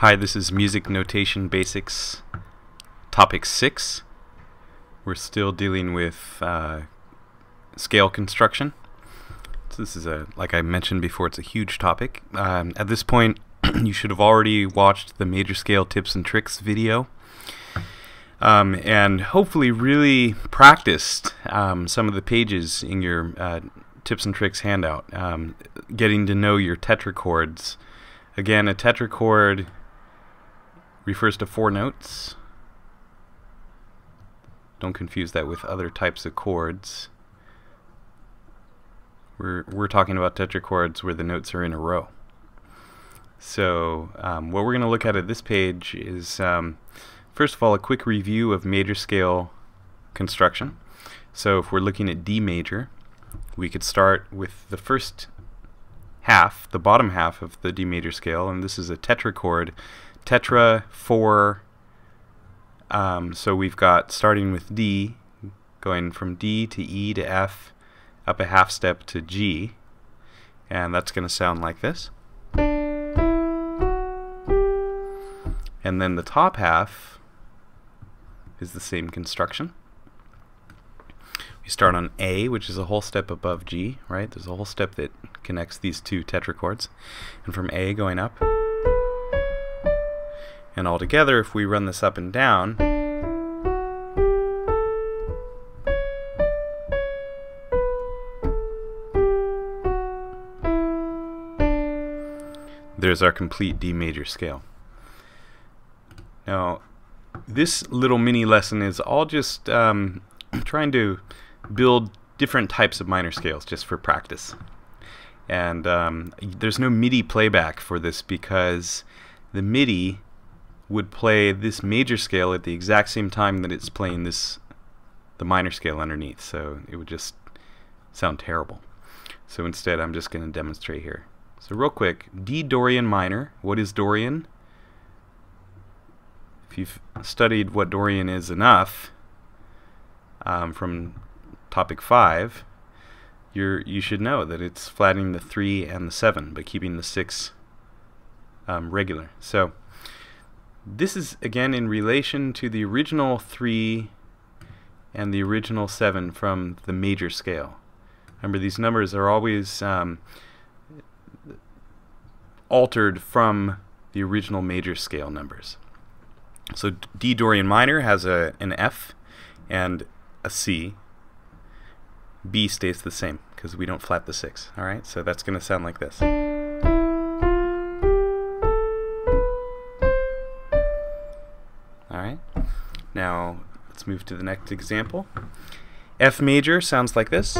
Hi, this is Music Notation Basics, Topic 6. We're still dealing with scale construction. So this is like I mentioned before, it's a huge topic. At this point, you should have already watched the major scale tips and tricks video, and hopefully really practiced some of the pages in your tips and tricks handout, getting to know your tetra chords. Again, a tetra chord refers to 4 notes. Don't confuse that with other types of chords. We're talking about tetra chords where the notes are in a row. So what we're going to look at this page is first of all a quick review of major scale construction. So if we're looking at D major, we could start with the first half, the bottom half of the D major scale, and this is a tetra chord. Tetra 4, so we've got starting with D, going from D to E to F, up a half step to G, and that's going to sound like this. And then the top half is the same construction. We start on A, which is a whole step above G, right? There's a whole step that connects these two tetra chords. And from A going up, and all together, if we run this up and down, there's our complete D major scale. Now, this little mini lesson is all just trying to build different types of minor scales just for practice. And there's no MIDI playback for this because the MIDI would play this major scale at the exact same time that it's playing the minor scale underneath, so it would just sound terrible. So instead I'm just going to demonstrate here. So real quick, D Dorian minor. What is Dorian? If you've studied what Dorian is enough from topic 5, you should know that it's flattening the 3 and the 7 but keeping the 6 regular. So this is again in relation to the original 3 and the original 7 from the major scale. Remember, these numbers are always altered from the original major scale numbers. So D Dorian minor has an F and a C. B stays the same because we don't flat the 6. Alright, so that's going to sound like this. Alright, now let's move to the next example. F major sounds like this.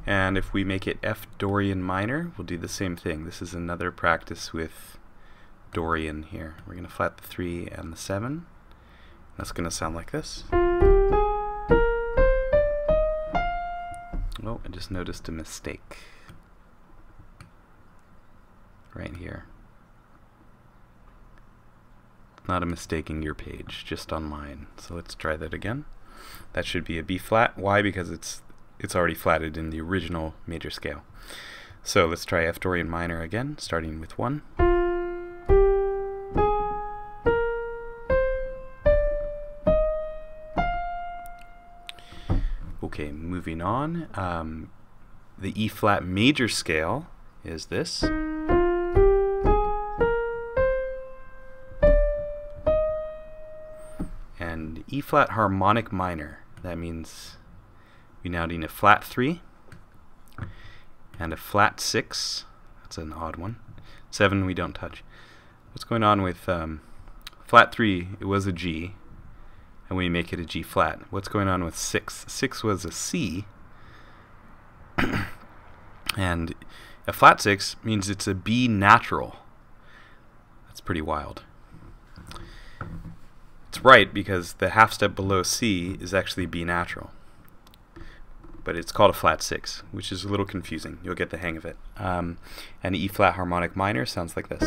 And if we make it F Dorian minor, we'll do the same thing. This is another practice with Dorian here. We're going to flat the 3 and the 7. That's going to sound like this. Oh, I just noticed a mistake right here. Not a mistake in your page, just on mine. So let's try that again. That should be a B flat. Why? Because it's already flatted in the original major scale. So let's try F Dorian minor again, starting with 1. Okay, moving on. The E flat major scale is this. And E flat harmonic minor, that means we now need a flat 3 and a flat 6. That's an odd one. 7 we don't touch. What's going on with flat 3? It was a G, and we make it a G flat. What's going on with 6? 6 was a C, and a flat 6 means it's a B natural. That's pretty wild. It's right because the half step below C is actually B natural, but it's called a flat 6, which is a little confusing. You'll get the hang of it. And E flat harmonic minor sounds like this.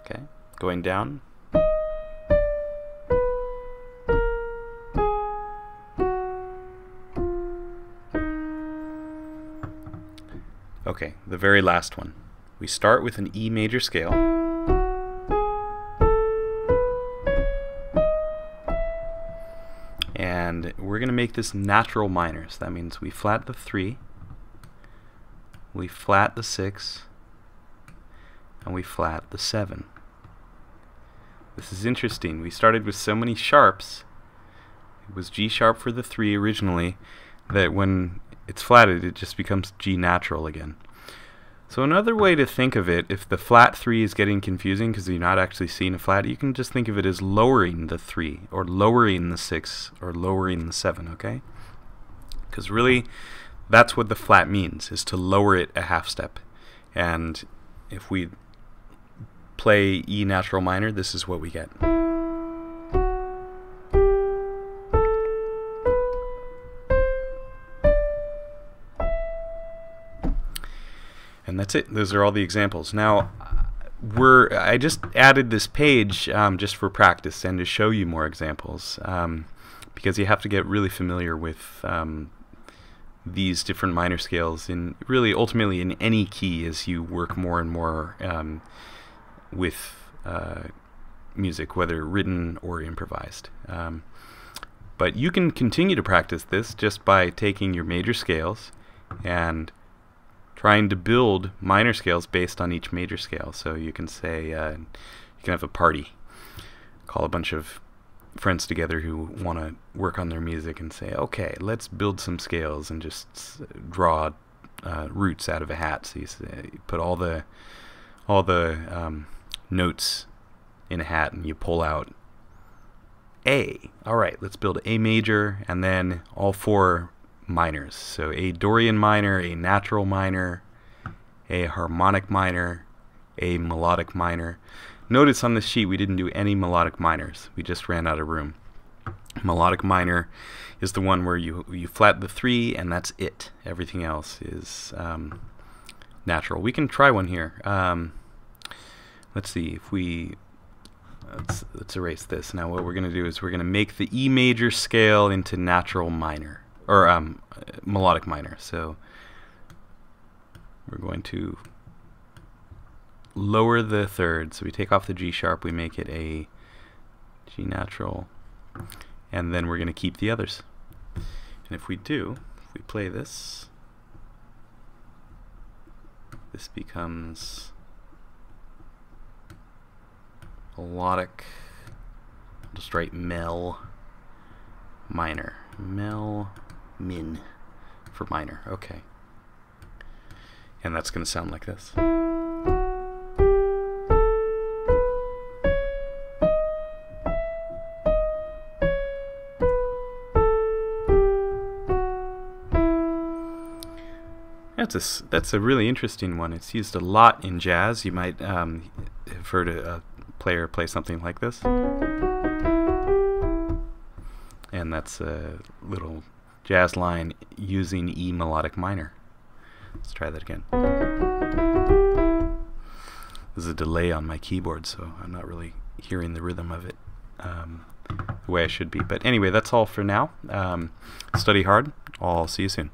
Okay, going down. Okay, the very last one. We start with an E major scale. And we're going to make this natural minor. So that means we flat the 3, we flat the 6, and we flat the 7. This is interesting. We started with so many sharps. It was G sharp for the 3 originally, that when it's flatted it just becomes G natural again. So another way to think of it, if the flat 3 is getting confusing because you're not actually seeing a flat, you can just think of it as lowering the 3, or lowering the 6, or lowering the 7, okay? Because really, that's what the flat means, is to lower it a half step. And if we play E natural minor, this is what we get. And that's it. Those are all the examples. Now, I just added this page just for practice and to show you more examples, because you have to get really familiar with these different minor scales, in really ultimately in any key as you work more and more with music, whether written or improvised. But you can continue to practice this just by taking your major scales and trying to build minor scales based on each major scale. So you can say, you can have a party, call a bunch of friends together who want to work on their music and say, okay, let's build some scales, and just draw roots out of a hat. So you put all the notes in a hat and you pull out A. Alright, let's build A major, and then all 4 minors. So a Dorian minor, a natural minor, a harmonic minor, a melodic minor. Notice on this sheet we didn't do any melodic minors. We just ran out of room. Melodic minor is the one where you flat the 3 and that's it. Everything else is natural. We can try one here. Let's see if we let's erase this. Now what we're going to do is we're going to make the E major scale into natural minor, or melodic minor. So we're going to lower the third. So we take off the G sharp, we make it a G natural, and then we're going to keep the others. And if we play this, this becomes melodic. I'll just write mel minor. Mel min for minor. Okay. And that's going to sound like this. That's a really interesting one. It's used a lot in jazz. You might have heard a player play something like this. And that's a little jazz line using E melodic minor. Let's try that again. There's a delay on my keyboard, so I'm not really hearing the rhythm of it the way I should be. But anyway, that's all for now. Study hard. I'll see you soon.